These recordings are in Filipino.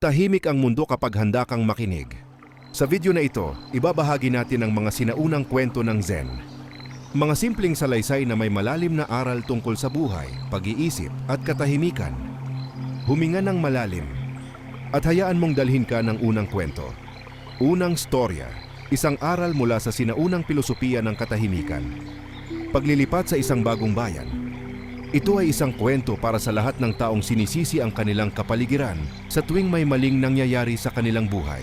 Tahimik ang mundo kapag handa kang makinig. Sa video na ito, ibabahagi natin ang mga sinaunang kwento ng Zen. Mga simpleng salaysay na may malalim na aral tungkol sa buhay, pag-iisip at katahimikan. Huminga ng malalim at hayaan mong dalhin ka ng unang kwento. Unang storya, isang aral mula sa sinaunang pilosopiya ng katahimikan. Paglilipat sa isang bagong bayan. Ito ay isang kwento para sa lahat ng taong sinisisi ang kanilang kapaligiran sa tuwing may maling nangyayari sa kanilang buhay.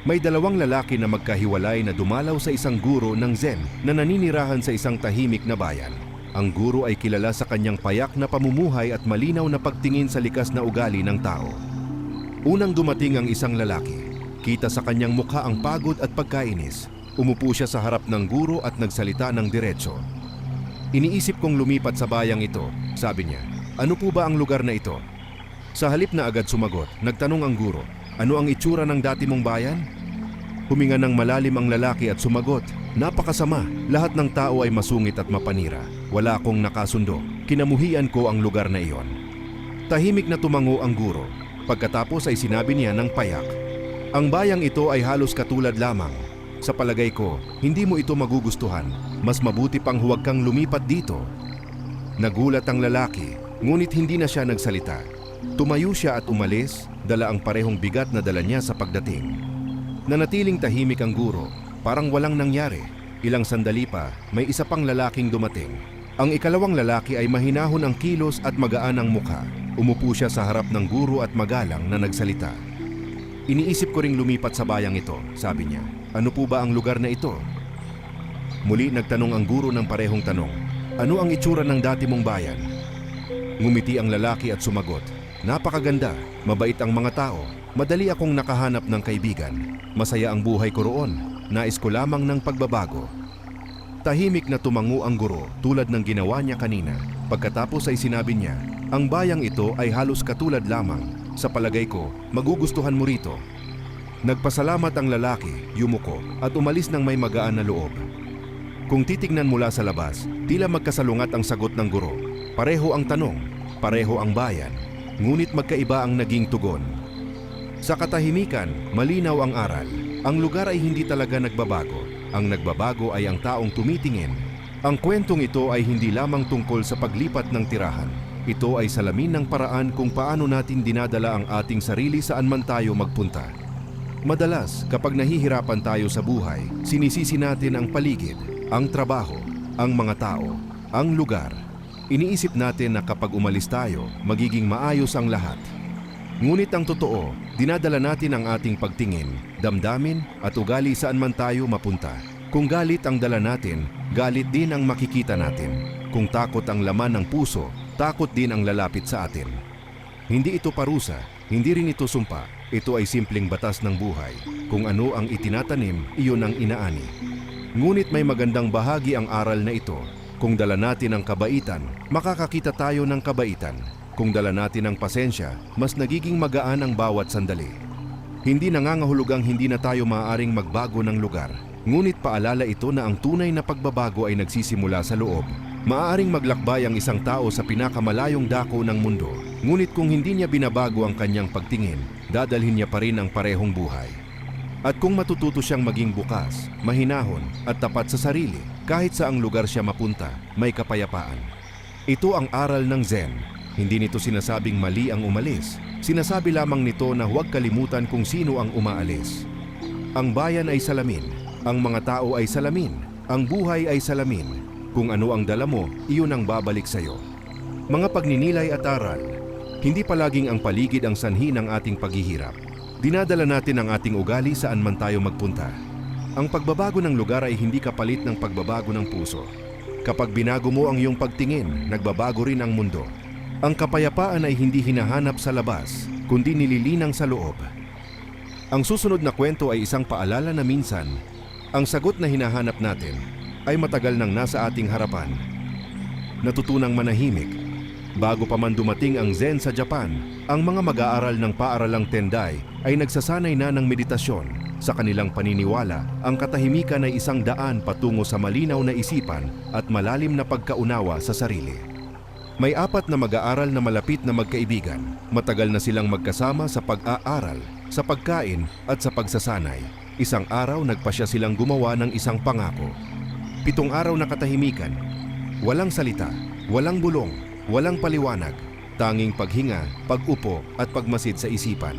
May dalawang lalaki na magkahiwalay na dumalaw sa isang guro ng Zen na naninirahan sa isang tahimik na bayan. Ang guro ay kilala sa kanyang payak na pamumuhay at malinaw na pagtingin sa likas na ugali ng tao. Unang dumating ang isang lalaki. Kita sa kanyang mukha ang pagod at pagkainis. Umupo siya sa harap ng guro at nagsalita ng diretso. Iniisip kong lumipat sa bayang ito, sabi niya. Ano po ba ang lugar na ito? Sa halip na agad sumagot, nagtanong ang guro, ano ang itsura ng dati mong bayan? Huminga ng malalim ang lalaki at sumagot, napakasama, lahat ng tao ay masungit at mapanira. Wala akong nakasundo, kinamuhian ko ang lugar na iyon. Tahimik na tumango ang guro. Pagkatapos ay sinabi niya ng payak, ang bayang ito ay halos katulad lamang. Sa palagay ko, hindi mo ito magugustuhan. Mas mabuti pang huwag kang lumipat dito. Nagulat ang lalaki, ngunit hindi na siya nagsalita. Tumayo siya at umalis, dala ang parehong bigat na dala niya sa pagdating. Nanatiling tahimik ang guro, parang walang nangyari. Ilang sandali pa, may isa pang lalaking dumating. Ang ikalawang lalaki ay mahinahon ang kilos at magaan ang mukha. Umupo siya sa harap ng guro at magalang na nagsalita. Iniisip ko ring lumipat sa bayang ito, sabi niya. Ano po ba ang lugar na ito? Muli nagtanong ang guro ng parehong tanong. Ano ang itsura ng dati mong bayan? Ngumiti ang lalaki at sumagot. Napakaganda, mabait ang mga tao. Madali akong nakahanap ng kaibigan. Masaya ang buhay ko roon. Nais ko lamang ng pagbabago. Tahimik na tumango ang guro tulad ng ginawa niya kanina. Pagkatapos ay sinabi niya, ang bayang ito ay halos katulad lamang. Sa palagay ko, magugustuhan mo rito. Nagpasalamat ang lalaki, yumuko, at umalis ng may magaan na loob. Kung titignan mula sa labas, tila magkasalungat ang sagot ng guro. Pareho ang tanong, pareho ang bayan, ngunit magkaiba ang naging tugon. Sa katahimikan, malinaw ang aral. Ang lugar ay hindi talaga nagbabago. Ang nagbabago ay ang taong tumitingin. Ang kwentong ito ay hindi lamang tungkol sa paglipat ng tirahan. Ito ay salamin ng paraan kung paano natin dinadala ang ating sarili saan man tayo magpunta. Madalas, kapag nahihirapan tayo sa buhay, sinisisi natin ang paligid, ang trabaho, ang mga tao, ang lugar. Iniisip natin na kapag umalis tayo, magiging maayos ang lahat. Ngunit ang totoo, dinadala natin ang ating pagtingin, damdamin at ugali saan man tayo mapunta. Kung galit ang dala natin, galit din ang makikita natin. Kung takot ang laman ng puso, takot din ang lalapit sa atin. Hindi ito parusa, hindi rin ito sumpa. Ito ay simpleng batas ng buhay. Kung ano ang itinatanim, iyon ang inaani. Ngunit may magandang bahagi ang aral na ito. Kung dala natin ang kabaitan, makakakita tayo ng kabaitan. Kung dala natin ang pasensya, mas nagiging magaan ang bawat sandali. Hindi nangangahulugang hindi na tayo maaaring magbago ng lugar. Ngunit paalala ito na ang tunay na pagbabago ay nagsisimula sa loob. Maaaring maglakbay ang isang tao sa pinakamalayong dako ng mundo. Ngunit kung hindi niya binabago ang kanyang pagtingin, dadalhin niya pa rin ang parehong buhay. At kung matututo siyang maging bukas, mahinahon at tapat sa sarili, kahit saang lugar siya mapunta, may kapayapaan. Ito ang aral ng Zen. Hindi nito sinasabing mali ang umalis. Sinasabi lamang nito na huwag kalimutan kung sino ang umaalis. Ang bayan ay salamin, ang mga tao ay salamin, ang buhay ay salamin. Kung ano ang dala mo, iyon ang babalik sa iyo. Mga pagninilay at aral, hindi palaging ang paligid ang sanhi ng ating paghihirap. Dinadala natin ang ating ugali saan man tayo magpunta. Ang pagbabago ng lugar ay hindi kapalit ng pagbabago ng puso. Kapag binago mo ang iyong pagtingin, nagbabago rin ang mundo. Ang kapayapaan ay hindi hinahanap sa labas, kundi nililinang sa loob. Ang susunod na kwento ay isang paalala na minsan, ang sagot na hinahanap natin ay matagal nang nasa ating harapan. Natutunang manahimik. Bago pa man dumating ang Zen sa Japan, ang mga mag-aaral ng paaralang Tendai ay nagsasanay na ng meditasyon. Sa kanilang paniniwala, ang katahimikan ay isang daan patungo sa malinaw na isipan at malalim na pagkaunawa sa sarili. May 4 na mag-aaral na malapit na magkaibigan. Matagal na silang magkasama sa pag-aaral, sa pagkain at sa pagsasanay. Isang araw nagpasya silang gumawa ng isang pangako. 7 araw na katahimikan. Walang salita, walang bulong, walang paliwanag. Tanging paghinga, pag-upo at pagmasid sa isipan.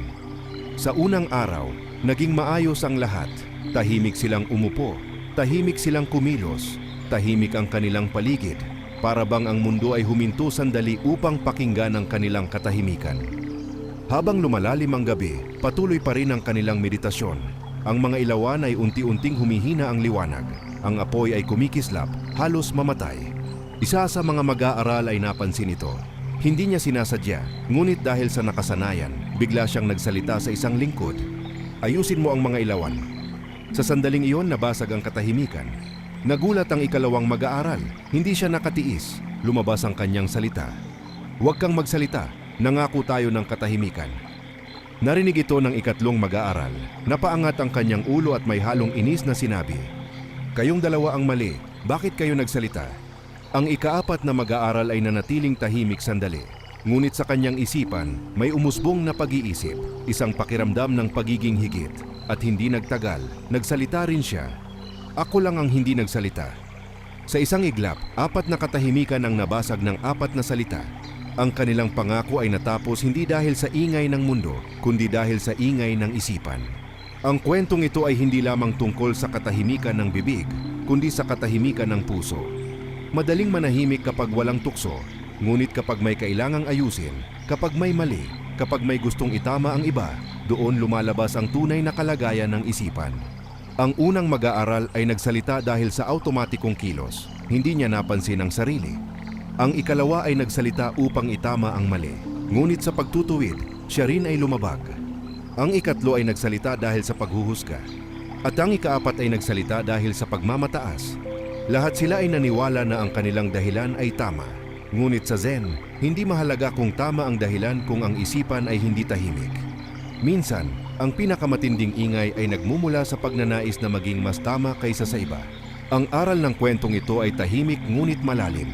Sa unang araw, naging maayos ang lahat. Tahimik silang umupo, tahimik silang kumilos, tahimik ang kanilang paligid. Para bang ang mundo ay huminto sandali upang pakinggan ang kanilang katahimikan. Habang lumalalim ang gabi, patuloy pa rin ang kanilang meditasyon. Ang mga ilawan ay unti-unting humihina ang liwanag. Ang apoy ay kumikislap, halos mamatay. Isa sa mga mag-aaral ay napansin ito. Hindi niya sinasadya, ngunit dahil sa nakasanayan, bigla siyang nagsalita sa isang lingkod. Ayusin mo ang mga ilawan. Sa sandaling iyon, nabasag ang katahimikan. Nagulat ang ikalawang mag-aaral. Hindi siya nakatiis. Lumabas ang kanyang salita. Huwag kang magsalita. Nangako tayo ng katahimikan. Narinig ito ng ikatlong mag-aaral. Napaangat ang kanyang ulo at may halong inis na sinabi, "Kayong dalawa ang mali. Bakit kayo nagsalita?" Ang ika-4 na mag-aaral ay nanatiling tahimik sandali. Ngunit sa kanyang isipan, may umusbong na pag-iisip. Isang pakiramdam ng pagiging higit. At hindi nagtagal, nagsalita rin siya. Ako lang ang hindi nagsalita. Sa isang iglap, 4 na katahimikan ang nabasag ng 4 na salita. Ang kanilang pangako ay natapos hindi dahil sa ingay ng mundo, kundi dahil sa ingay ng isipan. Ang kwentong ito ay hindi lamang tungkol sa katahimikan ng bibig, kundi sa katahimikan ng puso. Madaling manahimik kapag walang tukso, ngunit kapag may kailangang ayusin, kapag may mali, kapag may gustong itama ang iba, doon lumalabas ang tunay na kalagayan ng isipan. Ang unang mag-aaral ay nagsalita dahil sa automatikong kilos. Hindi niya napansin ang sarili. Ang ikalawa ay nagsalita upang itama ang mali. Ngunit sa pagtutuwid, siya rin ay lumabag. Ang ikatlo ay nagsalita dahil sa paghuhusga. At ang ika-4 ay nagsalita dahil sa pagmamataas. Lahat sila ay naniwala na ang kanilang dahilan ay tama. Ngunit sa Zen, hindi mahalaga kung tama ang dahilan kung ang isipan ay hindi tahimik. Minsan, ang pinakamatinding ingay ay nagmumula sa pagnanais na maging mas tama kaysa sa iba. Ang aral ng kwentong ito ay tahimik ngunit malalim.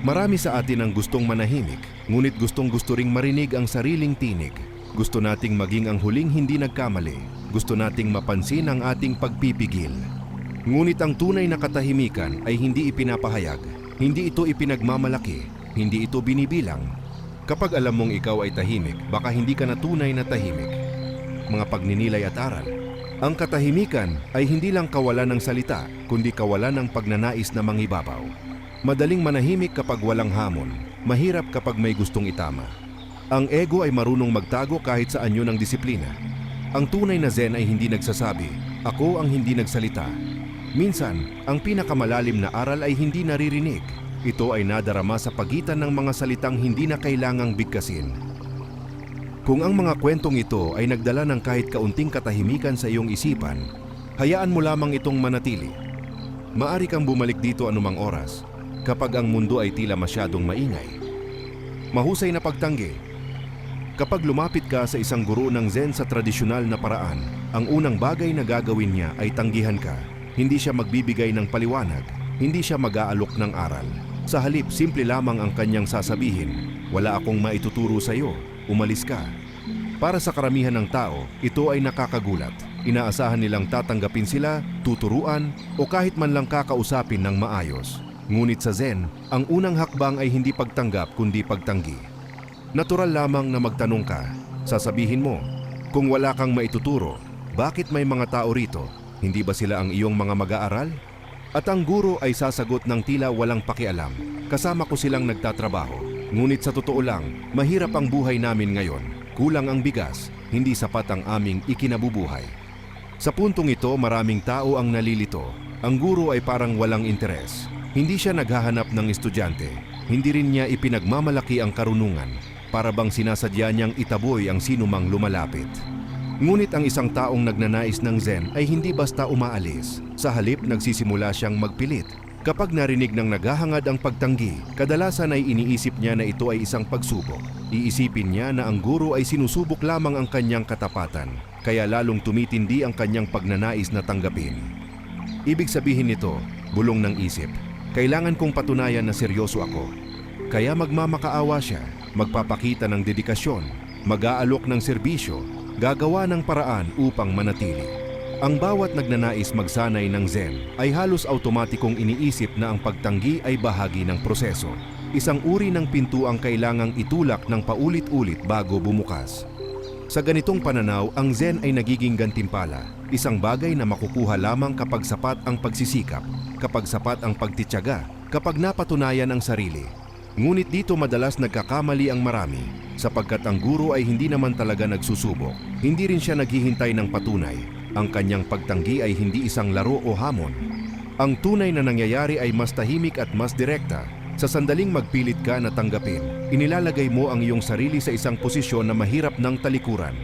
Marami sa atin ang gustong manahimik, ngunit gustong-gusto ring marinig ang sariling tinig. Gusto nating maging ang huling hindi nagkamali. Gusto nating mapansin ang ating pagpipigil. Ngunit ang tunay na katahimikan ay hindi ipinapahayag. Hindi ito ipinagmamalaki. Hindi ito binibilang. Kapag alam mong ikaw ay tahimik, baka hindi ka na tunay na tahimik. Mga pagninilay at aral. Ang katahimikan ay hindi lang kawalan ng salita, kundi kawalan ng pagnanais na mangibabaw. Madaling manahimik kapag walang hamon, mahirap kapag may gustong itama. Ang ego ay marunong magtago kahit sa anyo ng disiplina. Ang tunay na Zen ay hindi nagsasabi, "Ako ang hindi nagsalita." Minsan, ang pinakamalalim na aral ay hindi naririnig. Ito ay nadarama sa pagitan ng mga salitang hindi na kailangang bigkasin. Kung ang mga kwentong ito ay nagdala ng kahit kaunting katahimikan sa iyong isipan, hayaan mo lamang itong manatili. Maari kang bumalik dito anumang oras kapag ang mundo ay tila masyadong maingay. Mahusay na pagtanggi. Kapag lumapit ka sa isang guro ng Zen sa tradisyonal na paraan, ang unang bagay na gagawin niya ay tanggihan ka. Hindi siya magbibigay ng paliwanag, hindi siya mag-aalok ng aral. Sa halip, simple lamang ang kanyang sasabihin, "Wala akong maituturo sa iyo. Umalis ka." Para sa karamihan ng tao, ito ay nakakagulat. Inaasahan nilang tatanggapin sila, tuturuan, o kahit man lang kakausapin ng maayos. Ngunit sa Zen, ang unang hakbang ay hindi pagtanggap kundi pagtanggi. Natural lamang na magtanong ka. Sasabihin mo, kung wala kang maituturo, bakit may mga tao rito? Hindi ba sila ang iyong mga mag-aaral? At ang guro ay sasagot ng tila walang pakialam. Kasama ko silang nagtatrabaho. Ngunit sa totoo lang, mahirap ang buhay namin ngayon. Kulang ang bigas, hindi sapat ang aming ikinabubuhay. Sa puntong ito, maraming tao ang nalilito. Ang guro ay parang walang interes. Hindi siya naghahanap ng estudyante. Hindi rin niya ipinagmamalaki ang karunungan. Para bang sinasadya niyang itaboy ang sinumang lumalapit. Ngunit ang isang taong nagnanais ng Zen ay hindi basta umaalis. Sa halip, nagsisimula siyang magpilit. Kapag narinig ng naghahangad ang pagtanggi, kadalasan ay iniisip niya na ito ay isang pagsubok. Iisipin niya na ang guro ay sinusubok lamang ang kanyang katapatan, kaya lalong tumitindi ang kanyang pagnanais na tanggapin. Ibig sabihin nito, bulong ng isip, kailangan kong patunayan na seryoso ako. Kaya magmamakaawa siya, magpapakita ng dedikasyon, mag-aalok ng serbisyo, gagawa ng paraan upang manatili. Ang bawat nagnanais magsanay ng Zen ay halos automatikong iniisip na ang pagtanggi ay bahagi ng proseso. Isang uri ng pinto ang kailangang itulak ng paulit-ulit bago bumukas. Sa ganitong pananaw, ang Zen ay nagiging gantimpala, isang bagay na makukuha lamang kapag sapat ang pagsisikap, kapag sapat ang pagtitiyaga, kapag napatunayan ang sarili. Ngunit dito madalas nagkakamali ang marami, sapagkat ang guro ay hindi naman talaga nagsusubok, hindi rin siya naghihintay ng patunay. Ang kanyang pagtanggi ay hindi isang laro o hamon. Ang tunay na nangyayari ay mas tahimik at mas direkta. Sa sandaling magpilit ka na tanggapin, inilalagay mo ang iyong sarili sa isang posisyon na mahirap ng talikuran.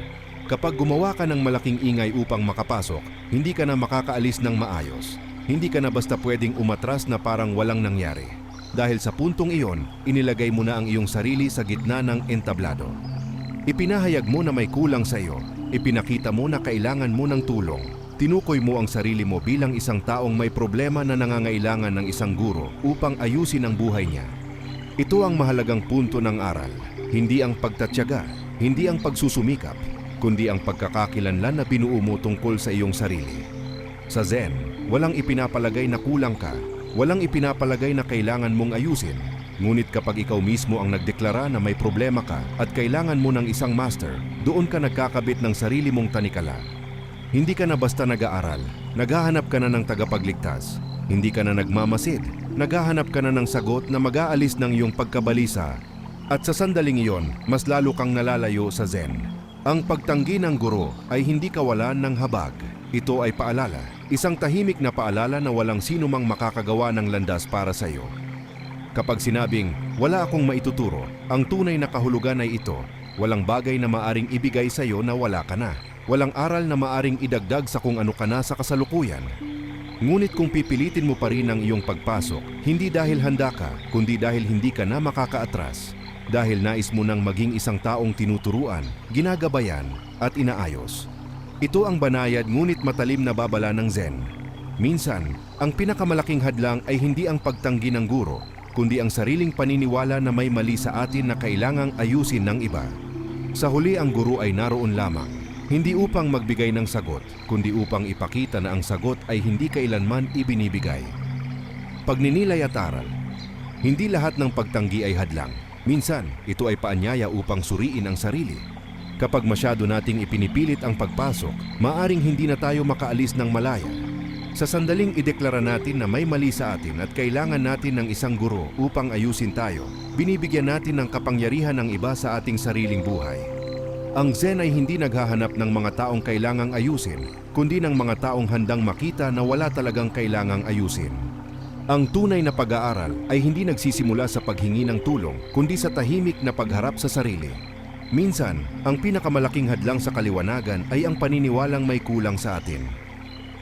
Kapag gumawa ka ng malaking ingay upang makapasok, hindi ka na makakaalis ng maayos. Hindi ka na basta pwedeng umatras na parang walang nangyari. Dahil sa puntong iyon, inilagay mo na ang iyong sarili sa gitna ng entablado. Ipinahayag mo na may kulang sa iyo. Ipinakita mo na kailangan mo ng tulong. Tinukoy mo ang sarili mo bilang isang taong may problema na nangangailangan ng isang guro upang ayusin ang buhay niya. Ito ang mahalagang punto ng aral. Hindi ang pagtatyaga, hindi ang pagsusumikap, kundi ang pagkakakilanlan na binuo mo tungkol sa iyong sarili. Sa Zen, walang ipinapalagay na kulang ka, walang ipinapalagay na kailangan mong ayusin. Ngunit kapag ikaw mismo ang nagdeklara na may problema ka at kailangan mo ng isang master, doon ka nagkakabit ng sarili mong tanikala. Hindi ka na basta nag-aaral, naghahanap ka na ng tagapagligtas. Hindi ka na nagmamasid, naghahanap ka na ng sagot na mag-aalis ng iyong pagkabalisa. At sa sandaling iyon, mas lalo kang nalalayo sa Zen. Ang pagtanggi ng guro ay hindi kawalan ng habag. Ito ay paalala, isang tahimik na paalala na walang sino mang makakagawa ng landas para sa iyo. Kapag sinabing, wala akong maituturo, ang tunay na kahulugan ay ito, walang bagay na maaring ibigay sa iyo na wala ka na. Walang aral na maaring idagdag sa kung ano ka na sa kasalukuyan. Ngunit kung pipilitin mo pa rin ang iyong pagpasok, hindi dahil handa ka, kundi dahil hindi ka na makakaatras. Dahil nais mo nang maging isang taong tinuturuan, ginagabayan, at inaayos. Ito ang banayad ngunit matalim na babala ng Zen. Minsan, ang pinakamalaking hadlang ay hindi ang pagtanggi ng guro, kundi ang sariling paniniwala na may mali sa atin na kailangang ayusin ng iba. Sa huli, ang guro ay naroon lamang. Hindi upang magbigay ng sagot, kundi upang ipakita na ang sagot ay hindi kailanman ibinibigay. Pagninilay at aral. Hindi lahat ng pagtanggi ay hadlang. Minsan, ito ay paanyaya upang suriin ang sarili. Kapag masyado nating ipinipilit ang pagpasok, maaring hindi na tayo makaalis ng malaya. Sa sandaling ideklara natin na may mali sa atin at kailangan natin ng isang guro upang ayusin tayo, binibigyan natin ng kapangyarihan ng iba sa ating sariling buhay. Ang Zen ay hindi naghahanap ng mga taong kailangang ayusin, kundi ng mga taong handang makita na wala talagang kailangang ayusin. Ang tunay na pag-aaral ay hindi nagsisimula sa paghingi ng tulong, kundi sa tahimik na pagharap sa sarili. Minsan, ang pinakamalaking hadlang sa kaliwanagan ay ang paniniwalang may kulang sa atin.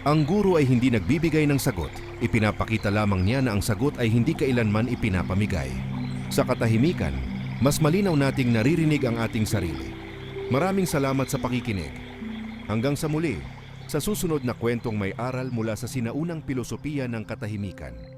Ang guro ay hindi nagbibigay ng sagot, ipinapakita lamang niya na ang sagot ay hindi kailanman ipinapamigay. Sa katahimikan, mas malinaw nating naririnig ang ating sarili. Maraming salamat sa pakikinig. Hanggang sa muli, sa susunod na kwentong may aral mula sa sinaunang pilosopiya ng katahimikan.